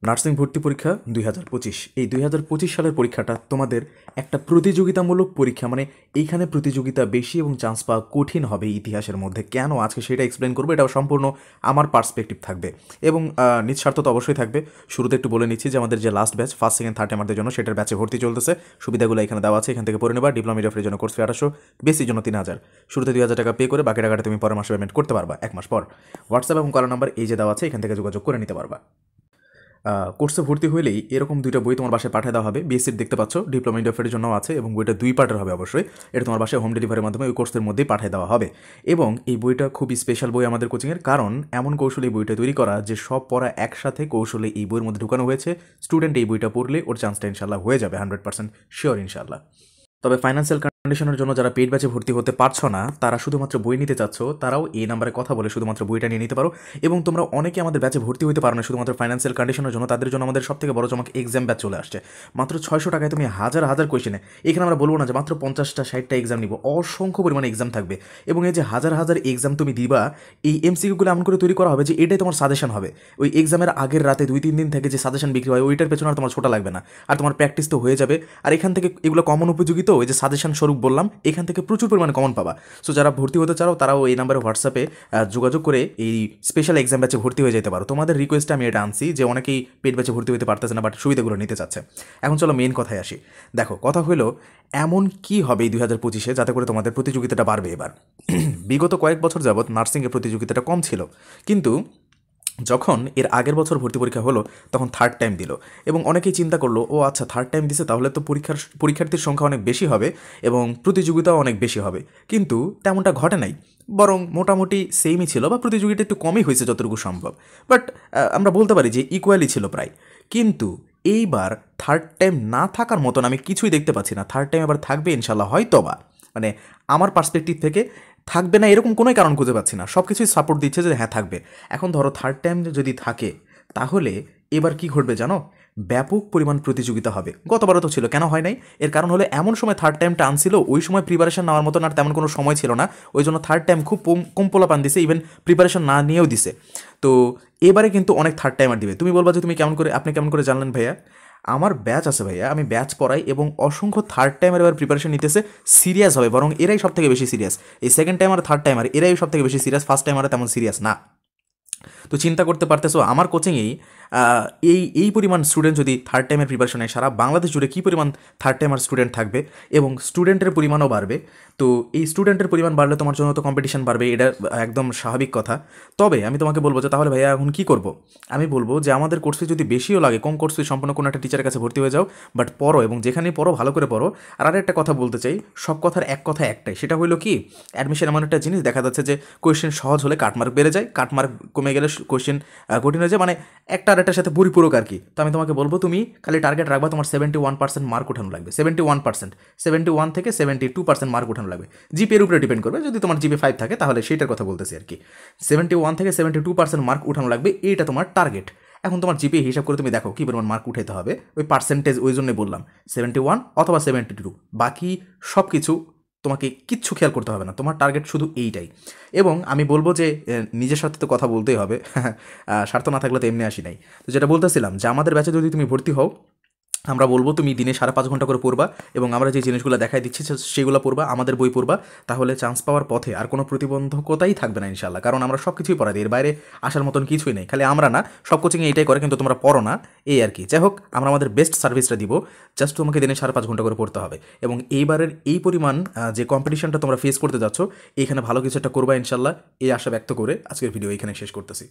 Nursing ভর্তি পরীক্ষা 2025। এই 2025 সালের পরীক্ষাটা তোমাদের একটা প্রতিযোগিতামূলক পরীক্ষা, মানে এইখানে প্রতিযোগিতা বেশি এবং চান্স পাওয়া কঠিন হবে ইতিহাসের মধ্যে। কেন আজকে সেটা এক্সপ্লেন করবো, এটাও সম্পূর্ণ আমার পার্সপেক্টিভ থাকবে এবং নিঃস্বার্থ তো অবশ্যই থাকবে। শুরুতে একটু বলে নিচ্ছি যে আমাদের যে last batch first second third টাইমারদের জন্য সেটার ব্যাচে ভর্তি চলতেছে। সুবিধাগুলো এখানে দেওয়া আছে, এখান থেকে পড়ে নেবা। ডিপ্লোমা মিডিয়াফ্রির জন্য কোর্স ফি 1800, বেসির জন্য 3000। শুরুতে 2000 টাকা পে করে বাকি টাকাটা তুমি পরের মাসে পেমেন্ট করতে পারবা 1 মাস পর। হোয়াটসঅ্যাপ এবং কল নাম্বার এই যে দেওয়া আছে, এখান থেকে যোগাযোগ করে নিতে পারবা। কোর্সে ভর্তি হলেই এরকম দুইটা বই তোমার বাসায় পাঠিয়ে দেওয়া হবে। বিএসসির দেখতে পাচ্ছ, ডিপ্লোমা ইন্টারফেয়ারের জন্য আছে এবং বইটা 2 পার্টের হবে অবশ্যই। এটা তোমার বাসায় হোম ডেলিভারির মাধ্যমে ওই কোর্সের মধ্যেই পাঠিয়ে দেওয়া হবে। এবং এই বইটা খুবই স্পেশাল বই আমাদের কোচিংয়ের, কারণ এমন কৌশলে এই বইটা তৈরি করা যে সব পড়া একসাথে কৌশলে এই বইয়ের মধ্যে ঢুকানো হয়েছে। স্টুডেন্ট এই বইটা পড়লে ওর চান্সটা ইনশাল্লাহ হয়ে যাবে 100% শিওর ইনশাল্লাহ। তবে ফাইন্যান্সিয়াল কন্ডিশনের জন্য যারা পেইড ব্যাচে ভর্তি হতে পারছো না, তারা শুধুমাত্র বই নিতে চাচ্ছ, তারাও এই নাম্বারে কথা বলে শুধুমাত্র বইটা নিয়ে নিতে পারো। এবং তোমরা অনেকে আমাদের ব্যাচে ভর্তি হতে পারো না শুধুমাত্র ফাইন্যান্সিয়াল কন্ডিশনের জন্য, তাদের জন্য আমাদের সবথেকে বড় চমক এক্সাম ব্যাচ চলে আসছে। মাত্র 600 টাকায় তুমি হাজার হাজার কোয়েশ্চেনে, এখানে আমরা বলবো না যে মাত্র 50টা 60টা এক্সাম নিব, অসংখ্য পরিমাণে এক্সাম থাকবে। এবং এই যে হাজার হাজার এক্সাম তুমি দিবা, এই এমসিকিউগুলো এমন করে তৈরি করা হবে যে এটাই তোমার সাজেশন হবে। ওই এক্সামের আগের রাতে 2-3 দিন থেকে যে সাজেশন বিক্রি হয়, ওইটার পেছনে আর তোমার ছোটা লাগবে না, আর তোমার প্র্যাকটিস তো হয়ে যাবে। আর এখান থেকে এগুলো কমন উপযোগী, তো ওই যে সাজেশন স্বরূপ বললাম, এখান থেকে প্রচুর পরিমাণে কমন পাবা। সো যারা ভর্তি হতে চাও তারাও এই নাম্বারে হোয়াটসঅ্যাপে যোগাযোগ করে এই স্পেশাল এক্সাম ব্যাচে ভর্তি হয়ে যেতে পারো। তোমাদের রিকোয়েস্টে আমি এটা আনছি যে অনেকেই পেড ব্যাচে ভর্তি হতে পারতেছে না, বাট সুবিধাগুলো নিতে চাচ্ছে। এখন চলো মেইন কথায় আসি। দেখো, কথা হলো এমন কি হবে এই 2025-এ যাতে করে তোমাদের প্রতিযোগিতাটা বাড়বে এবার। বিগত কয়েক বছর যাবৎ নার্সিংয়ের প্রতিযোগিতাটা কম ছিল, কিন্তু যখন এর আগের বছর ভর্তি পরীক্ষা হলো তখন থার্ড টাইম দিল এবং অনেকেই চিন্তা করলো, ও আচ্ছা থার্ড টাইম দিছে, তাহলে তো পরীক্ষার্থীর সংখ্যা অনেক বেশি হবে এবং প্রতিযোগিতাও অনেক বেশি হবে। কিন্তু তেমনটা ঘটে নাই, বরং মোটামুটি সেমই ছিল বা প্রতিযোগিতা একটু কমই হয়েছে যতটুকু সম্ভব। বাট আমরা বলতে পারি যে ইকুয়ালি ছিল প্রায়। কিন্তু এইবার থার্ড টাইম না থাকার মতন আমি কিছুই দেখতে পাচ্ছি না। থার্ড টাইম এবার থাকবে ইনশাল্লাহ, হয়তোবা, মানে আমার পার্সপেক্টিভ থেকে থাকবে না এরকম কোনোই কারণ খুঁজে পাচ্ছি না। সব কিছুই সাপোর্ট দিচ্ছে যে হ্যাঁ থাকবে। এখন ধরো থার্ড টাইম যদি থাকে, তাহলে এবার কি ঘটবে জানো? ব্যাপক পরিমাণ প্রতিযোগিতা হবে। গতবারও তো ছিল, কেন হয় নাই? এর কারণ হলো এমন সময় থার্ড টাইমটা আনছিল, ওই সময় প্রিপারেশন নেওয়ার মতন আর তেমন কোনো সময় ছিল না। ওই জন্য থার্ড টাইম খুব কম পোলাপান দিছে, ইভেন প্রিপারেশন না নিয়েও দিছে। তো এবারে কিন্তু অনেক থার্ড টাইমার দিবে। তুমি বলবা যে আপনি কেমন করে জানলেন ভাইয়া? আমার ব্যাচ আছে ভাইয়া, আমি ব্যাচ পড়াই এবং অসংখ্য থার্ড টাইমার এবার প্রিপারেশন নিতেছে। সিরিয়াস হবে, বরং এরাই সব থেকে বেশি সিরিয়াস। এই সেকেন্ড টাইম আর থার্ড টাইমার এরাই সব থেকে বেশি সিরিয়াস, ফার্স্ট টাইমার তেমন সিরিয়াস না। তো চিন্তা করতে পারতেছো আমার কোচিংয়েই এই পরিমাণ স্টুডেন্ট যদি থার্ড টাইমের প্রিপারেশন নেয়, সারা বাংলাদেশ জুড়ে কী পরিমাণ থার্ড টাইমার স্টুডেন্ট থাকবে এবং স্টুডেন্টের পরিমাণও বাড়বে। তো এই স্টুডেন্টের পরিমাণ বাড়লে তোমার জন্য তো কম্পিটিশন বাড়বে, এটা একদম স্বাভাবিক কথা। তবে আমি তোমাকে বলবো যে তাহলে ভাইয়া এখন কী করব? আমি বলবো যে আমাদের কোর্সে যদি বেশিও লাগে, কম কোর্সে সম্পূর্ণ কোনো একটা টিচারের কাছে ভর্তি হয়ে যাও, বাট পড়ো এবং যেখানেই পড়ো ভালো করে পড়ো। আর আরেকটা কথা বলতে চাই, সব কথার এক কথা একটাই, সেটা হলো কি, অ্যাডমিশন এমন একটা জিনিস, দেখা যাচ্ছে যে কোয়েশ্চেন সহজ হলে কাটমার্ক বেড়ে যায়, কাটমার্ক কমে গেলে কোয়েশ্চেন কঠিন হয়ে যায়, মানে একটা আর একটার সাথে পরিপূরক আর কি। তো আমি তোমাকে বলবো তুমি খালি টার্গেট রাখবা তোমার 71% মার্ক উঠানো লাগবে। 71%, 71 থেকে 72% মার্ক উঠানো লাগবে। জিপিএর উপরে ডিপেন্ড করবে, যদি তোমার জিপি 5 থাকে তাহলে সেইটার কথা বলতেছি আর কি। 71 থেকে 72% মার্ক উঠানো লাগবে, এইটা তোমার টার্গেট। এখন তোমার জিপি হিসাব করে তুমি দেখো কী পরিমাণ মার্ক উঠাইতে হবে, ওই পার্সেন্টেজ ওই জন্যই বললাম 71 অথবা 72। বাকি সব কিছু তোমাকে কিচ্ছু খেয়াল করতে হবে না, তোমার টার্গেট শুধু এইটাই। এবং আমি বলবো যে নিজের সাথে তো কথা বলতেই হবে, স্বার্থ না থাকলে তো এমনি আসি নাই। তো যেটা বলতেছিলাম যে আমাদের ব্যাচে যদি তুমি ভর্তি হও, আমরা বলবো তুমি দিনে 5.5 ঘন্টা করে পড়বা এবং আমরা যে জিনিসগুলো দেখাই দিচ্ছি সেগুলো পড়বা, আমাদের বই পড়বা, তাহলে চান্স পাওয়ার পথে আর কোনো প্রতিবন্ধকতাই থাকবে না ইনশাল্লাহ। কারণ আমরা সব কিছুই পড়াই দিই, এর বাইরে আসার মতন কিছুই নেই। খালি আমরা না, সব কোচিংয়ে এইটাই করে, কিন্তু তোমরা পড়ো না, এই আর কি। যাই হোক, আমরা আমাদের বেস্ট সার্ভিসটা দিব, জাস্ট তোমাকে দিনে 5.5 ঘন্টা করে পড়তে হবে। এবং এইবারের এই পরিমাণ যে কম্পিটিশনটা তোমরা ফেস করতে যাচ্ছ, এইখানে ভালো কিছু একটা করবা ইনশাল্লাহ, এই আশা ব্যক্ত করে আজকের ভিডিও এইখানে শেষ করতেছি।